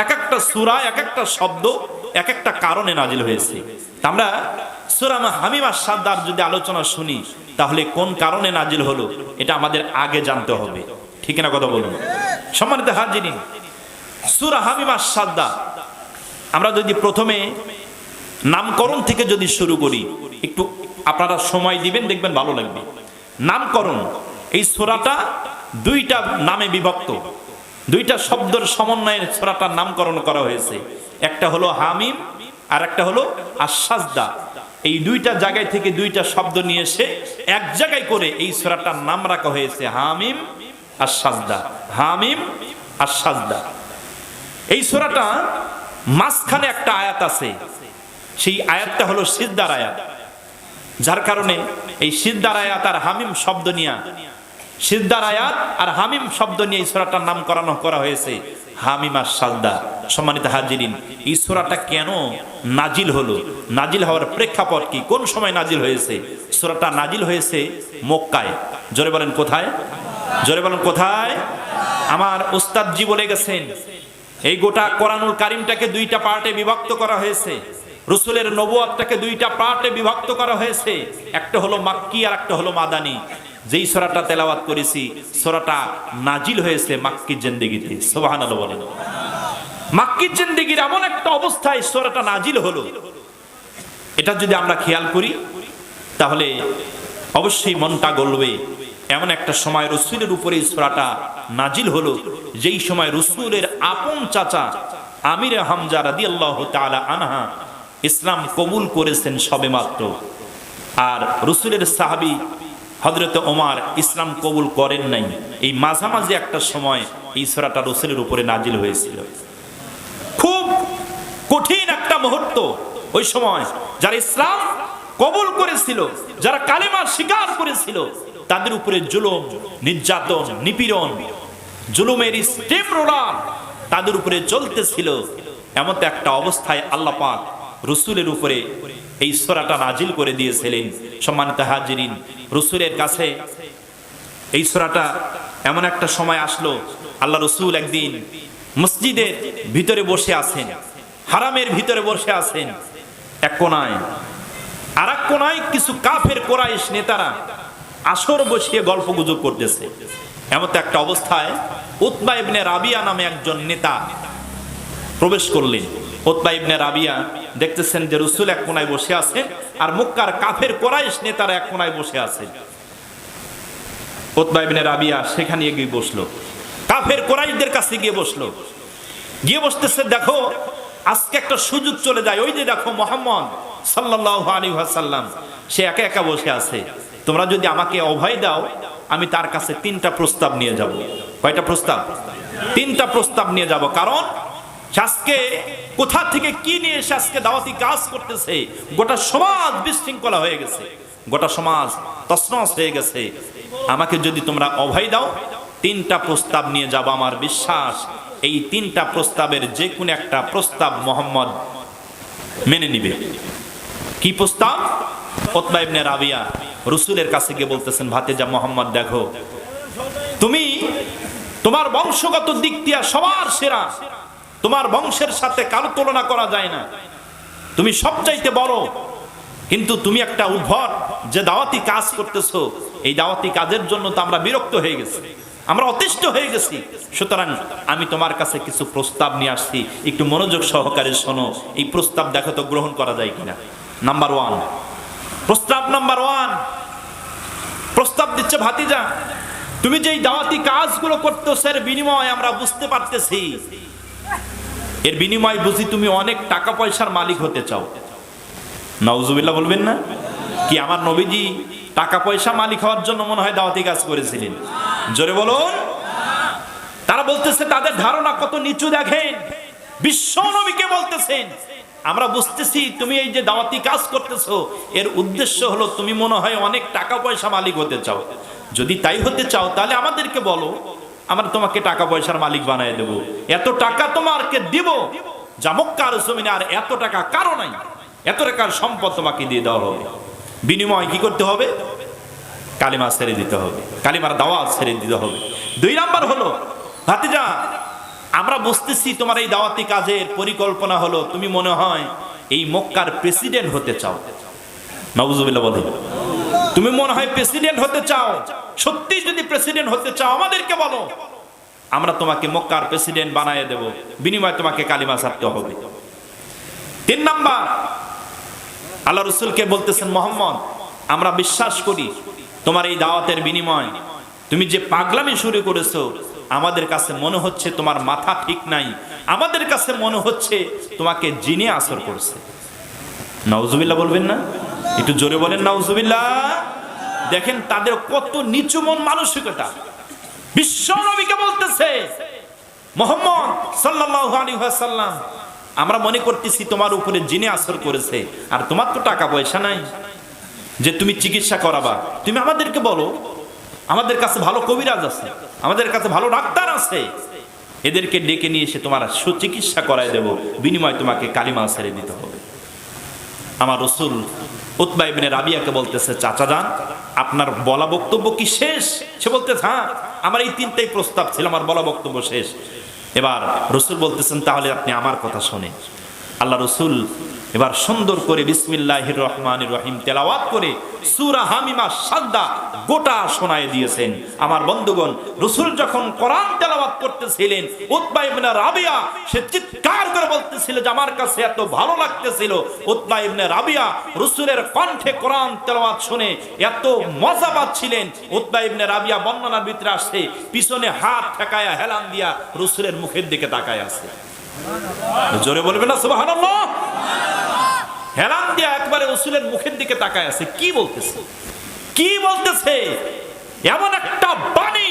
এক একটা সূরা এক একটা শব্দ এক একটা কারণে নাজিল হয়েছে। আমরা সূরা হামিম আশ-শাদ্দার যদি আলোচনা শুনি তাহলে কোন কারণে নাজিল হলো এটা আমাদের আগে জানতে হবে, ঠিক না? কথা বলুন সম্মানিত হাজিরিন, সূরা হামিম আশ-শাদ্দা আমরা যদি প্রথমে নামকরণ থেকে যদি শুরু করি, একটু আপনারা সময় দিবেন, দেখবেন ভালো লাগবে। নামকরণ, এই সূরাটা দুইটা নামে বিভক্ত, দুইটা শব্দের সমন্বয়ে সূরাটার নামকরণ করা হয়েছে। একটা হলো হামিম আর একটা হলো আশ-শাদ্দা। এই দুইটা জায়গায় থেকে দুইটা শব্দ নিয়ে এসে এক জায়গায় করে এই সূরাটার নাম রাখা হয়েছে হামিম আশ-শাদ্দা। হামিম আশ-শাদ্দা। এই সূরাটা মাঝখানে একটা আয়াত আছে, সেই আয়াতটা হলো সিজদার আয়াত, যার কারণে এই সিজদার আয়াত আর হামিম শব্দ নিয়ে, সিজদার আয়াত আর হামিম শব্দ নিয়ে এই সূরাটার নাম করা হয়েছে হামিম আশ-শাদ্দা। সম্মানিত হাজিরিন, এই সূরাটা কেন নাজিল হলো, নাজিল হওয়ার প্রেক্ষাপট কি, কোন সময় নাজিল হয়েছে? সূরাটা নাজিল হয়েছে মক্কায়। জোরে বলেন কোথায়? জোরে বলেন কোথায়? আমার উস্তাদজি বলে গেছেন এই গোটা কোরআনুল কারীমটাকে দুইটা পার্টে বিভক্ত করা হয়েছে। রাসূলের নবুয়তটাকে দুইটা পার্টে বিভক্ত করা হয়েছে, একটা হলো মাক্কি আর একটা হলো মাদানী। যেই সূরাটা তেলাওয়াত করেছি সূরাটা নাজিল হয়েছে মাক্কি জিন্দেগিতে। সুবহানাল্লাহ বলেন। মাক্কি জিন্দেগির এমন একটা অবস্থায় সূরাটা নাজিল হলো, এটা যদি আমরা খেয়াল করি তাহলে অবশ্যই মনটা গলবে। এমন একটা সময় রাসূলের উপরে সূরাটা নাজিল হলো যেই সময় রাসূলের আপন চাচা আমিরে হামজা রাদিয়াল্লাহু তাআলা আনহা ইসলাম কবুল করেছেন সবেমাত্র, আর রাসূলের সাহাবী হযরত ওমর ইসলাম কবুল করেন নাই। এই মাঝামাঝি একটা সময় এই সূরাটা রাসূলের উপরে নাজিল হয়েছিল। খুব কঠিন একটা মুহূর্ত ওই সময়। যারা ইসলাম কবুল করেছিল, যারা কালেমা স্বীকার করেছিল, তাদের উপরে জুলুম, নির্যাতন, নিপীড়ন, জুলুমের স্টেপ রোলার তাদের উপরে চলতেছিল। এমন একটা অবস্থায় আল্লাহ পাক রাসূলের উপরে এই সূরাটা নাজিল করে দিয়েছিলেন। সম্মানিত হাজিরিন, রাসূলের কাছে এই সূরাটা এমন একটা সময় আসলো, আল্লাহ রাসূল একদিন মসজিদের ভিতরে বসে আছেন, হারামের ভিতরে বসে আছেন এক কোনায়, আর এক কোনায় কিছু কাফের কুরাইশ নেতারা আসর বসিয়ে গল্প গুজব করতেছে। এমন একটা অবস্থায় উতবা ইবনে রাবিয়া নামে একজন নেতা প্রবেশ করলেন। উতবা ইবনে রাবিয়া দেখতেছেন যে রাসূল এক কোনায় বসে আছেন আর মক্কার কাফের কুরাইশ নেতারা এক কোনায় বসে আছেন। উতবা ইবনে রাবিয়া সেখানে গিয়ে বসলো, কাফের কুরাইশদের কাছে গিয়ে বসলো। গিয়ে বসতেছে, দেখো আজকে একটা সুযোগ চলে যায়। ওই যে দেখো মুহাম্মদ সাল্লাল্লাহু আলাইহি ওয়াসাল্লাম সে একা একা বসে আছে, তোমরা যদি আমাকে অভয় দাও আমি তার কাছে তিনটা প্রস্তাব নিয়ে যাব। কয়টা প্রস্তাব? তিনটা প্রস্তাব নিয়ে যাব। কারণ আজকে কোথা থেকে কি নিয়ে এসে আজকে দাওয়াতি কাজ করতেছে, গোটা সমাজ বিশৃঙ্খলা হয়ে গেছে, গোটা সমাজ তছনছ হয়ে গেছে। আমাকে যদি তোমরা অভয় দাও তিনটা প্রস্তাব নিয়ে যাব। আমার বিশ্বাস এই তিনটা প্রস্তাবের যে কোনো একটা প্রস্তাব মুহাম্মদ মেনে নিবে। কি প্রস্তাব? উতবা ইবনে রাবিয়া রাসূলের কাছে গিয়ে বলতেছেন, ভাতিজা মুহাম্মদ, দেখো তুমি তোমার বংশগত দিক দিয়ে সবার সেরা, তোমার বংশের সাথে কারো তুলনা করা যায় না, তুমি সবচাইতে বড়, কিন্তু তুমি একটা উদ্ভট যে দাওয়াতি কাজ করতেছো, এই দাওয়াতি কাজের জন্য তো আমরা বিরক্ত হয়ে গেছি, আমরা অতিষ্ঠ হয়ে গেছি। সুতরাং আমি তোমার কাছে কিছু প্রস্তাব নিয়ে আসছি, একটু মনোযোগ সহকারে শোনো। এই প্রস্তাব দেখো তো গ্রহণ করা যায় কিনা। নাম্বার ওয়ান, প্রস্তাব নাম্বার ওয়ান, প্রস্তাব দিচ্ছে, ভাতিজা তুমি যেই দাওয়াতি কাজগুলো করতেছো এর বিনিময় আমরা বুঝতে পারতেছি, এর বিনিময় বুঝি তুমি অনেক টাকা পয়সার মালিক হতে চাও। নাউজুবিল্লাহ বলবেন না? কি আমার নবীজি টাকা পয়সা মালিক হওয়ার জন্য মনে হয় দাওয়াতি কাজ করেছিলেন? জোরে বলুন। তারা বলতেছে, তাদের ধারণা কত নিচু দেখেন। বিশ্ব নবীকে বলতেছেন, আমরা বুঝতেছি তুমি এই যে দাওয়াতি কাজ করতেছো এর উদ্দেশ্য হলো তুমি মনে হয় অনেক টাকা পয়সা মালিক হতে চাও। যদি তাই হতে চাও তাহলে আমাদেরকে বলো, আমরা তোমাকে টাকা পয়সার মালিক বানিয়ে দেব। এত টাকা তোমাকে দিব যা মক্কার জমিনে আর এত টাকা কারো নাই, এত টাকার সম্পদ তোমাকে দিয়ে দেওয়া হবে। বিনিময় কি করতে হবে? কালিমা ছেড়ে দিতে হবে, কালিমার দাওয়াত ছেড়ে দিতে হবে। দুই নাম্বার হলো, ভাতিজা আমরা বুঝতেছি তোমার এই দাওয়াতি কাজের পরিকল্পনা হলো তুমি মনে হয় এই মক্কার প্রেসিডেন্ট হতে চাও। নাউজুবিল্লাহ বলে, তুমি মনে হয় প্রেসিডেন্ট হতে চাও। সত্যি যদি প্রেসিডেন্ট হতে চাও আমাদেরকে বলো, আমরা তোমাকে মক্কার প্রেসিডেন্ট বানিয়ে দেব, বিনিময়ে তোমাকে কালিমা ছাড়তে হবে। 3 নাম্বার, আল্লাহ রাসূলকে বলতেছেন, মুহাম্মদ আমরা বিশ্বাস করি তোমার এই দাওয়াতের বিনিময় তুমি যে পাগলামি শুরু করেছো, আমাদের কাছে মনে হচ্ছে তোমার মাথা ঠিক নাই, আমাদের কাছে মনে হচ্ছে তোমাকে জিনে আসর করছে। নাউজুবিল্লাহ বলবেন না? একটু জোরে বলেন নাউজুবিল্লাহ। দেখেন তাদের কত নিচু মন মানসিকতা। বিশ্ব নবীকে বলতেছে, মুহাম্মদ সাল্লাল্লাহু আলাইহি ওয়াসাল্লাম আমরা মনে করতেছি তোমার উপরে জিনে আসর করেছে, আর তোমার তো টাকা পয়সা নাই যে তুমি চিকিৎসা করাবা। তুমি আমাদেরকে বলো, আমাদের কাছে ভালো কবিরাজ আছে, আমাদের কাছে ভালো ডাক্তার আছে, এদেরকে ডেকে নিয়ে এসে তোমার সুচিকিৎসা করায় দেব, বিনিময়ে তোমাকে কালিমা ছেড়ে দিতে হবে। আমার রাসূল উতবা ইবনে রাবিয়াকে বলতেছে, চাচা যান আপনার বলা বক্তব্য কি শেষ? সে বলতেছে, হ্যাঁ আমার এই 3টাই প্রস্তাব ছিল, আমার বলা বক্তব্য শেষ। এবার রাসূল বলতেছেন, তাহলে আপনি আমার কথা শুনে। আল্লাহ রাসূল এবার সুন্দর করে বিসমিল্লাহির রহমানির রহিম তেলাওয়াত করে সূরা হামিমা সাদ্দা গোটা শোনায় দিয়েছেন। আমার বন্ধুগণ, রাসূল যখন কোরআন তেলাওয়াত করতেছিলেন, উতবা ইবনে রাবিয়া সে চিৎকার করে বলতেছিল যে আমার কাছে এত ভালো লাগতেছিল। উতবা ইবনে রাবিয়া রাসূলের কণ্ঠে কোরআন তেলাওয়াত শুনে এত মজা পাচ্ছিলেন। উতবা ইবনে রাবিয়া বর্ণনার ভিতরে আসছে, পিছনে হাত ঠেকায়া হেলান দিয়া রাসূলের মুখের দিকে তাকায় আছে। জোরে বলবেন না সুবহানাল্লাহ? হেলান দিয়া একবারে রাসূলের মুখের দিকে তাকায় আছে। কি বলতেছে? কি বলতেছে? এমন একটা বাণী,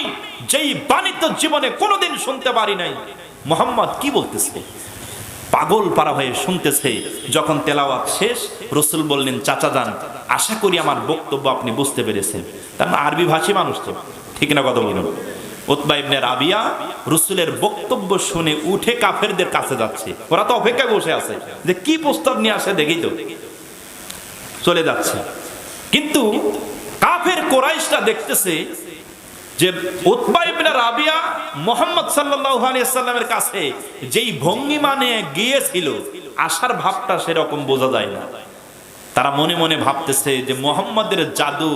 যেই বাণী তো জীবনে কোনোদিন শুনতে পারি নাই। মুহাম্মদ কি বলতেছে? পাগল পারা হয়ে শুনতেছে। যখন তেলাওয়াত শেষ, রাসূল বললেন, চাচা যান আশা করি আমার বক্তব্য আপনি বুঝতে পেরেছেন। তার আরবি ভাষী মানুষ তো, ঠিক না কথা বলুন? উতবা ইবনে রাবিয়া রাসূলের বক্তব্য শুনে উঠে কাফেরদের কাছে যাচ্ছে। ওরা তো অপেক্ষায় বসে আছে যে কি প্রস্তাব নিয়ে আসে দেখি তো, চলে যাচ্ছে। কিন্তু কাফের কুরাইশরা দেখতেছে যে উতবা ইবনে রাবিয়া মুহাম্মদ সাল্লাল্লাহু আলাইহি সাল্লামের কাছে যেই ভঙ্গিমা নিয়ে গিয়েছিল, আসার ভাবটা সেরকম বোঝা যায় না। তারা মনে মনে ভাবতেছে যে মুহাম্মাদের জাদু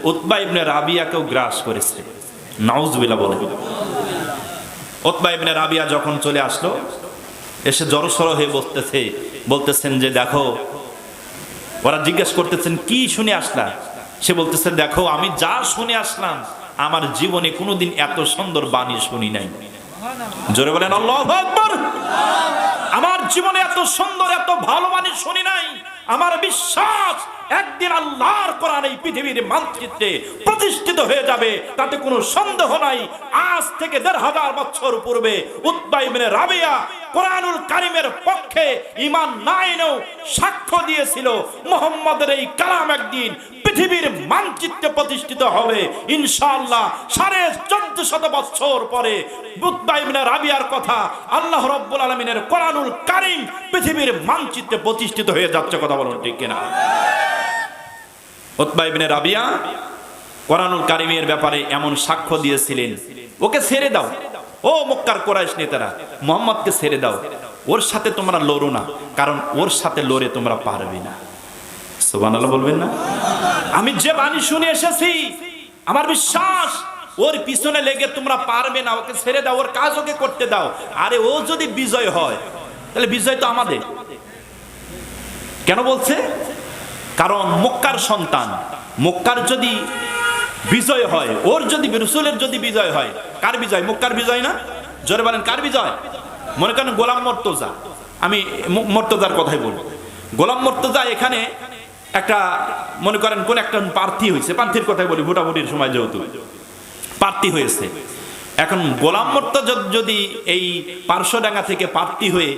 উতবা ইবনে রাবিয়াকেও গ্রাস করেছে। নাউজুবিল্লাহ বলে। উতবা ইবনে রাবিয়া যখন চলে আসলো, এসে জড়সড় হয়ে বলতেছেন যে দেখো, ওরা জিজ্ঞেস করতেছেন কি শুনে আসলা? সে বলতেছে, দেখো আমি যা শুনে আসলাম আমার জীবনে কোনোদিন এত সুন্দর বাণী শুনি নাই। জোরে বলেন আল্লাহু আকবার। আমার জীবনে এত সুন্দর এত ভালো বাণী শুনি নাই। আমার বিশ্বাস একদিন আল্লাহর কোরআন এই পৃথিবীর মানচিত্রে প্রতিষ্ঠিত হয়ে যাবে, তাতে কোনো সন্দেহ নাই। আজ থেকে ১৫০০ বছর পূর্বে উতবা ইবনে রাবিয়া কোরআনুল কারীমের পক্ষে ঈমান না এনেও সাক্ষ্য দিয়েছিল মুহাম্মাদের এই কালাম একদিন পৃথিবীর মানচিত্রে প্রতিষ্ঠিত হবে ইনশাআল্লাহ। ১৪৫০ বছর পরে উতবা ইবনে রাবিয়ার কথা আল্লাহ রাব্বুল আলামিনের কোরআনুল কারীম পৃথিবীর মানচিত্রে প্রতিষ্ঠিত হয়ে যাচ্ছে। কথা বলুন ঠিক কিনা? উতবা ইবনে রাবিয়া কোরআনুল কারীমের ব্যাপারে এমন সাক্ষ্য দিয়েছিলেন, ওকে ছেড়ে দাও, ও মক্কার কুরাইশ নেতারা, মুহাম্মদকে ছেড়ে দাও, ওর সাথে তোমরা লড়ো না, কারণ ওর সাথে লড়ে তোমরা পারবে না। সুবহানাল্লাহ বলবেন না? আমি যে বাণী শুনে এসেছি আমার বিশ্বাস ওর পিছনে লেগে তোমরা পারবে না, ওকে ছেড়ে দাও, ওর কাজ ওকে করতে দাও। আরে ও যদি বিজয় হয় তাহলে বিজয় তো আমাদের। কেন বলছে? কারণ মক্কার সন্তান, মক্কার যদি বিজয় হয়, ওর যদি রাসূলের যদি বিজয় হয়, কার বিজয়? মক্কার বিজয় না? জোরে বলেন কার বিজয়? মনে করেন গোলাম মুর্তজা, আমি মুর্তজার কথাই বলবো। গোলাম মুর্তজা এখানে একটা মনে করেন কোন একটা প্রার্থী হয়েছে, প্রার্থীর কথাই বলি, ভোটাভুটির সময় যেহেতু প্রার্থী হয়েছে, এখন গোলাম মুর্তজা যদি এই পার্শ্বডাঙ্গা থেকে প্রার্থী হয়ে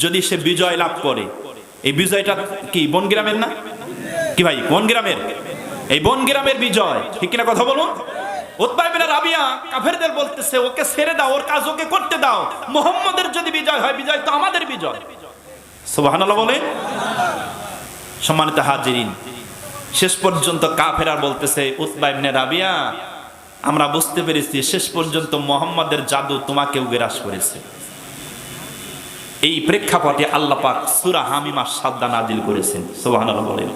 যদি সে বিজয় লাভ করে, এই বিজয়টা কি বনগ্রামের না? কি ভাই বনগ্রামের? এই বনগ্রামের বিজয়, ঠিক কিনা কথা বলুন? উতবা ইবনে রাবিয়া কাফেরদের বলতেছে, ওকে ছেড়ে দাও, ওর কাজ ওকে করতে দাও, মুহাম্মাদের যদি বিজয় হয় বিজয় তো আমাদের বিজয়। সুবহানাল্লাহ বলে। সম্মানিত হাজিরিন, শেষ পর্যন্ত কাফেররা বলতেছে, উতবা ইবনে রাবিয়া আমরা বুঝতে পেরেছি শেষ পর্যন্ত মুহাম্মাদের জাদু তোমাকেও গ্রাস করেছে। এই প্রেক্ষাপটে আল্লাহ পাক সূরা হামিম আস-সাদ্দা নাজিল করেছেন। সুবহানাল্লাহ বলেন।